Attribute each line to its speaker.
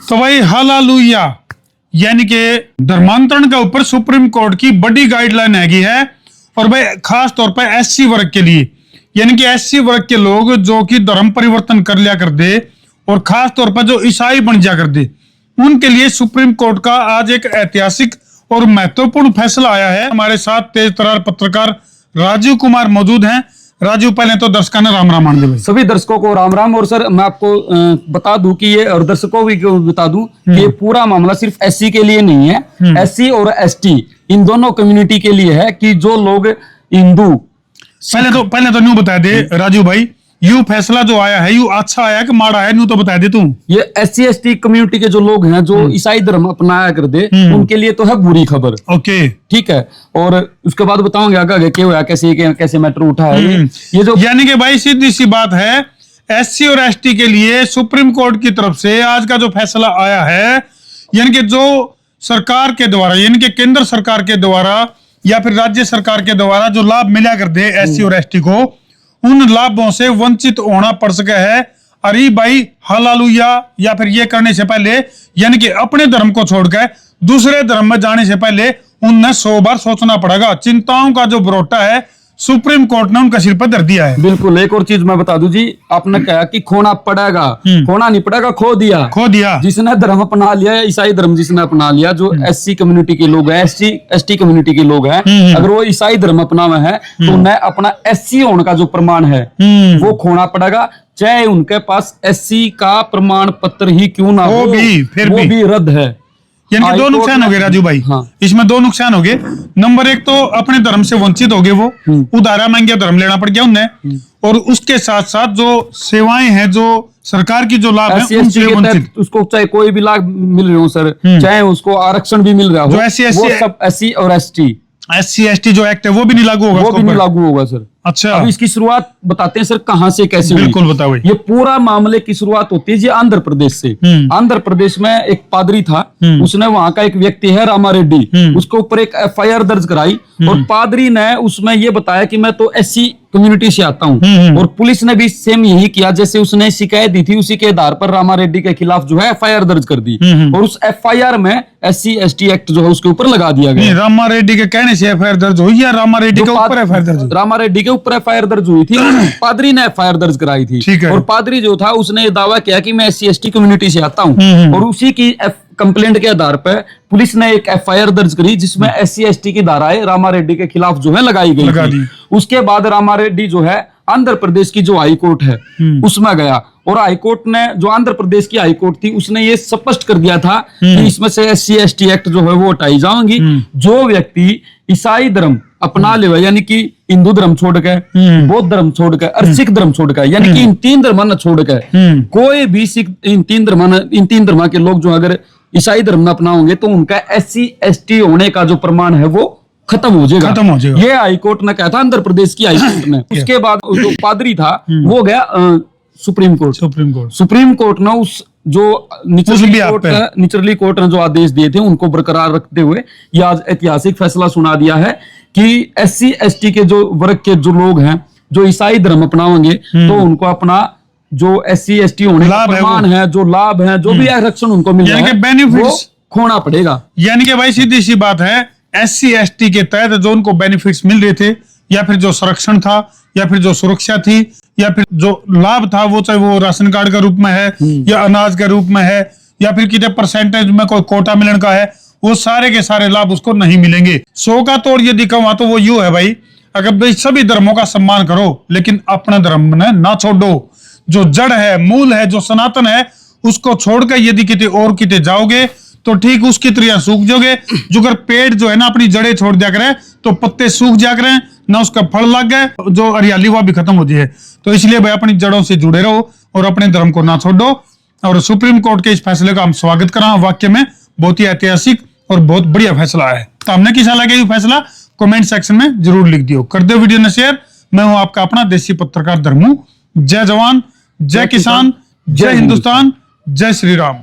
Speaker 1: तो भाई हालेलुया, यानी कि धर्मांतरण के ऊपर सुप्रीम कोर्ट की बड़ी गाइडलाइन हैगी है। और भाई खास तौर पर एससी वर्ग के लिए, यानी कि एससी वर्ग के लोग जो कि धर्म परिवर्तन कर लिया कर दे और खास तौर पर जो ईसाई बन जा कर दे, उनके लिए सुप्रीम कोर्ट का आज एक ऐतिहासिक और महत्वपूर्ण फैसला आया है। हमारे साथ तेज तर्रार पत्रकार राजीव कुमार मौजूद हैं। राजीव, पहले तो दर्शकों ने राम राम भाई।
Speaker 2: सभी दर्शकों को राम राम। और सर मैं आपको बता दूं कि ये, और दर्शकों भी बता दूं कि ये पूरा मामला सिर्फ एससी के लिए नहीं है, एससी और एसटी इन दोनों कम्युनिटी के लिए है कि जो लोग हिंदू।
Speaker 1: पहले तो न्यू बता दे राजीव भाई, यू फैसला जो आया है यू अच्छा आया कि माड़ा है, न्यू तो बता दे तू।
Speaker 2: ये एससी एसटी कम्युनिटी के जो लोग हैं जो ईसाई धर्म अपनाया कर दे, उनके लिए तो है बुरी खबर।
Speaker 1: ओके,
Speaker 2: ठीक है। और उसके बाद बताऊंगे आगे क्या हुआ, कैसे मैटर उठा है ये जो,
Speaker 1: यानी कि भाई सीधी सी बात है, एससी और एसटी के लिए सुप्रीम कोर्ट की तरफ से आज का जो फैसला आया है, यानी कि जो सरकार के द्वारा, यानी कि केंद्र सरकार के द्वारा या फिर राज्य सरकार के द्वारा जो लाभ मिला कर दे एससी और एसटी को, उन लाभों से वंचित होना पड़ सका है। अरे भाई हालेलुया, या फिर ये करने से पहले, यानी कि अपने धर्म को छोड़कर दूसरे धर्म में जाने से पहले उन्हें 100 बार सोचना पड़ेगा। चिंताओं का जो बरोटा है सुप्रीम कोर्ट ने उनका सिर पर धर दिया है।
Speaker 2: बिल्कुल। एक और चीज मैं बता दूं जी, आपने कहा कि खोना पड़ेगा, खोना नहीं पड़ेगा, खो दिया। जिसने धर्म अपना लिया, ईसाई धर्म जिसने अपना लिया, जो एससी कम्युनिटी के लोग हैं, एसटी कम्युनिटी के लोग हैं, अगर वो ईसाई धर्म अपना में है तो उन्हें अपना एससी होने का जो प्रमाण है वो खोना पड़ेगा, चाहे उनके पास एससी का प्रमाण पत्र ही क्यों ना हो, वो भी रद्द है।
Speaker 1: यानी कि दो नुकसान हो गए राजू भाई।
Speaker 2: हाँ।
Speaker 1: इसमें दो नुकसान हो गए। नंबर एक तो अपने धर्म से वंचित हो गए, वो उधारा मांग धर्म लेना पड़ गया उन्हें, और उसके साथ साथ जो सेवाएं हैं, जो सरकार की जो लाभ है उनसे वंचित,
Speaker 2: उसको चाहे कोई भी लाभ मिल रहे हो सर, चाहे उसको आरक्षण भी मिल रहा हो,
Speaker 1: जो एससी
Speaker 2: और
Speaker 1: एससी एसटी जो एक्ट है वो भी नहीं लागू होगा,
Speaker 2: वो भी नहीं लागू होगा सर।
Speaker 1: अच्छा,
Speaker 2: अब इसकी शुरुआत बताते हैं सर कहां से कैसे हुई।
Speaker 1: बिल्कुल बताओ।
Speaker 2: ये पूरा मामले की शुरुआत होती है जी आंध्र प्रदेश से। आंध्र प्रदेश में एक पादरी था, उसने, वहां का एक व्यक्ति है रामा रेड्डी, उसके ऊपर एक एफआईआर दर्ज कराई और पादरी ने उसमें ये बताया कि मैं तो एससी कम्युनिटी से आता हूं, और पुलिस ने भी सेम यही किया, जैसे उसने शिकायत दी थी उसी के आधार पर रामा रेड्डी के खिलाफ जो है एफआईआर दर्ज कर दी, और उस एफआईआर में एससी एसटी एक्ट जो है उसके ऊपर लगा दिया गया।
Speaker 1: रामा रेड्डी के कहने से एफआईआर दर्ज हुई या रामा रेड्डी के ऊपर एफआईआर दर्ज?
Speaker 2: रामा रेड्डी के ऊपर एफआईआर दर्ज हुई थी, पादरी ने एफआईआर दर्ज कराई थी, और पादरी जो था उसने दावा किया कि मैं एससी एसटी कम्युनिटी से आता हूं, और उसी की कंप्लेंट के आधार पर पुलिस ने एक एफआईआर दर्ज करी जिसमें एससी एसटी की धाराएं रामा रेड्डी के खिलाफ जो है लगाई गई थी। उसके बाद रामा रेड्डी जो है आंध्र प्रदेश की जो हाई कोर्ट है उसमें गया, और हाई कोर्ट ने, जो आंध्र प्रदेश की हाई कोर्ट थी, उसने ये स्पष्ट कर दिया था कि इसमें से एससी एसटी एक्ट जो है वो हटाई जाएंगी। जो व्यक्ति ईसाई धर्म अपना ले, यानी कि हिंदू धर्म छोड़ के, बौद्ध धर्म छोड़ के और सिख धर्म छोड़ के, यानी कि इन तीन धर्म न छोड़ के, कोई भी सिख, इन तीन धर्म के लोग जो अगर ईसाई धर्म न अपनाओगे तो उनका एससी एसटी होने का जो प्रमाण है वो खत्म हो जाएगा। ये हाई कोर्ट ने कहा था, आंध्र प्रदेश की हाई कोर्ट ने। उसके बाद जो पादरी था वो गया सुप्रीम कोर्ट ने उस जो निचली कोर्ट ने जो आदेश दिए थे उनको बरकरार रखते हुए ये आज ऐतिहासिक फैसला सुना दिया है कि एससी एसटी के जो वर्ग के जो लोग हैं जो ईसाई धर्म अपनाएंगे तो उनको अपना जो एससी एसटी होने का प्रमाण है, जो लाभ है, जो भी आरक्षण उनको मिल रहा है, बेनिफिट्स खोना पड़ेगा।
Speaker 1: यानी कि भाई सीधी सी बात है, एससी एसटी के तहत जो उनको बेनिफिट्स मिल रहे थे, या फिर जो संरक्षण था, या फिर जो सुरक्षा थी, या फिर जो लाभ था, वो चाहे वो राशन कार्ड के रूप में है या अनाज के रूप में है, या फिर कितने परसेंटेज में कोई कोटा मिलने का है, वो सारे के सारे लाभ उसको नहीं मिलेंगे। 100 का तोड़ यदि कहूं तो वो यू है भाई, अगर भाई सभी धर्मों का सम्मान करो लेकिन अपना धर्म ना छोड़ो, जो जड़ है, मूल है, जो सनातन है, उसको छोड़कर यदि किते और किते जाओगे तो ठीक उसकी तरह सूख जाओगे। जो अगर पेड़ जो है ना अपनी जड़ें छोड़ दिया करे तो पत्ते सूख जा करे, ना उसका फल लग गए, जो हरियाली वह भी खत्म हो जाए। तो इसलिए भाई अपनी जड़ों से जुड़े रहो और अपने धर्म को ना छोड़ो। और सुप्रीम कोर्ट के इस फैसले का हम स्वागत कर रहे हैं। वाक्य में बहुत ही ऐतिहासिक और बहुत बढ़िया फैसला है। तो हमने किसा लगे ये फैसला कमेंट सेक्शन में जरूर लिख दियो। कर दो वीडियो ने शेयर। मैं हूं आपका अपना देसी पत्रकार धर्मू। जय जवान, जय किसान, जय हिंदुस्तान, जय श्री राम।